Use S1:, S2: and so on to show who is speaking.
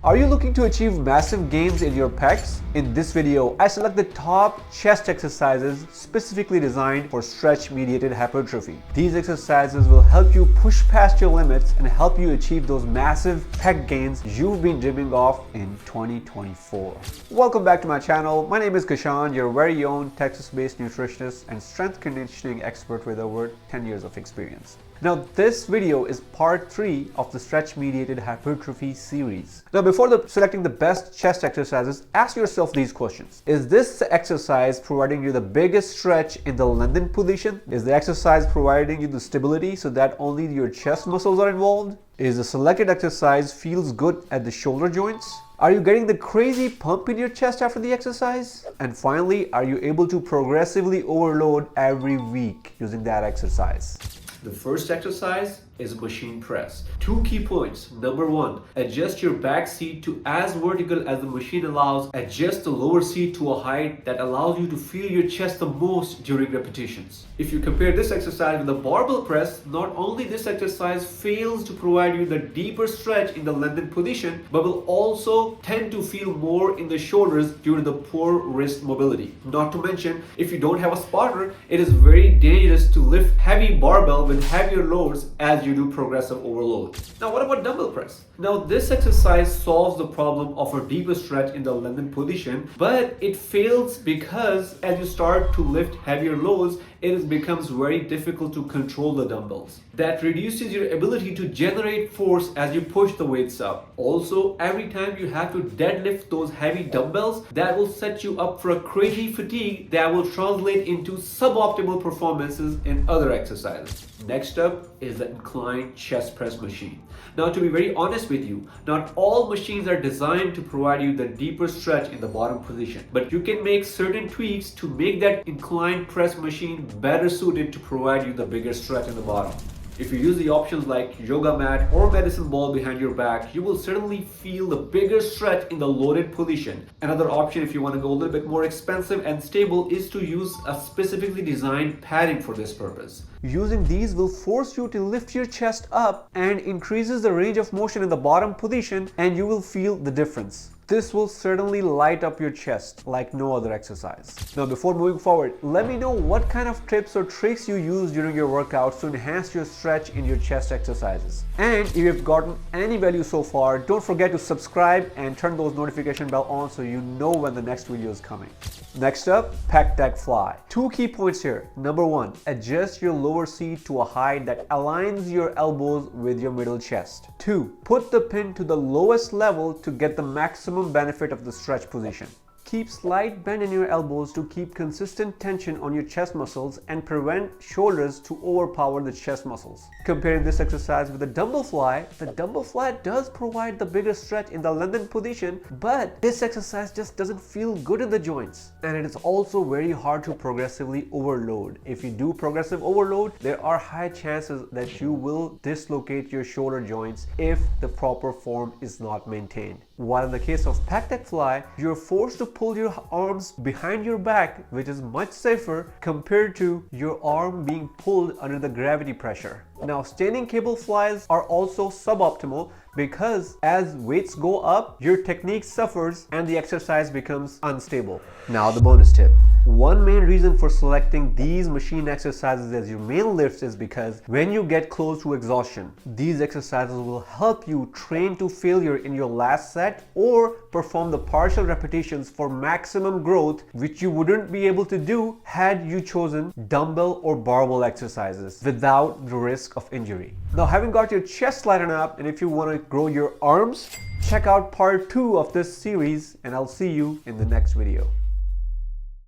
S1: Are you looking to achieve massive gains in your pecs? In this video, I select the top chest exercises specifically designed for stretch mediated hypertrophy. These exercises will help you push past your limits and help you achieve those massive pec gains you've been dreaming of in 2024. Welcome back to my channel. My name is Kashan, your very own Texas-based nutritionist and strength conditioning expert with over 10 years of experience. Now, this video is part 3 of the Stretch Mediated Hypertrophy series. Now, before selecting the best chest exercises, ask yourself these questions. Is this exercise providing you the biggest stretch in the lengthened position? Is the exercise providing you the stability so that only your chest muscles are involved? Is the selected exercise feels good at the shoulder joints? Are you getting the crazy pump in your chest after the exercise? And finally, are you able to progressively overload every week using that exercise? The first exercise is machine press. 2 key points. Number 1, adjust your back seat to as vertical as the machine allows. Adjust the lower seat to a height that allows you to feel your chest the most during repetitions. If you compare this exercise with the barbell press, not only this exercise fails to provide you the deeper stretch in the lengthened position, but will also tend to feel more in the shoulders due to the poor wrist mobility. Not to mention, if you don't have a spotter, it is very dangerous to lift heavy barbell with heavier loads as you do progressive overload. Now, what about dumbbell press? Now, this exercise solves the problem of a deeper stretch in the lengthened position, but it fails because as you start to lift heavier loads, it becomes very difficult to control the dumbbells. That reduces your ability to generate force as you push the weights up. Also, every time you have to deadlift those heavy dumbbells, that will set you up for a crazy fatigue that will translate into suboptimal performances in other exercises. Next up is the inclined chest press machine. Now, to be very honest with you, not all machines are designed to provide you the deeper stretch in the bottom position, but you can make certain tweaks to make that inclined press machine better suited to provide you the bigger stretch in the bottom. If you use the options like yoga mat or medicine ball behind your back, you will certainly feel the bigger stretch in the loaded position. Another option, if you want to go a little bit more expensive and stable, is to use a specifically designed padding for this purpose. Using these will force you to lift your chest up and increases the range of motion in the bottom position, and you will feel the difference. This will certainly light up your chest like no other exercise. Now, before moving forward, let me know what kind of tips or tricks you use during your workouts to enhance your stretch in your chest exercises. And if you've gotten any value so far, don't forget to subscribe and turn those notification bell on so you know when the next video is coming. Next up, pec deck fly. 2 key points here. Number 1, adjust your lower seat to a height that aligns your elbows with your middle chest. 2, put the pin to the lowest level to get the maximum benefit of the stretch position. Keep slight bend in your elbows to keep consistent tension on your chest muscles and prevent shoulders to overpower the chest muscles. Comparing this exercise with the dumbbell fly does provide the bigger stretch in the lengthened position, but this exercise just doesn't feel good in the joints. And it is also very hard to progressively overload. If you do progressive overload, there are high chances that you will dislocate your shoulder joints if the proper form is not maintained. While in the case of pec deck fly, you're forced to pull your arms behind your back, which is much safer compared to your arm being pulled under the gravity pressure. Now, standing cable flies are also suboptimal because as weights go up, your technique suffers and the exercise becomes unstable. Now, the bonus tip. One main reason for selecting these machine exercises as your main lifts is because when you get close to exhaustion, these exercises will help you train to failure in your last set or perform the partial repetitions for maximum growth, which you wouldn't be able to do had you chosen dumbbell or barbell exercises without the risk of injury. Now, having got your chest lightened up, and if you want to grow your arms, check out part 2 of this series, and I'll see you in the next video.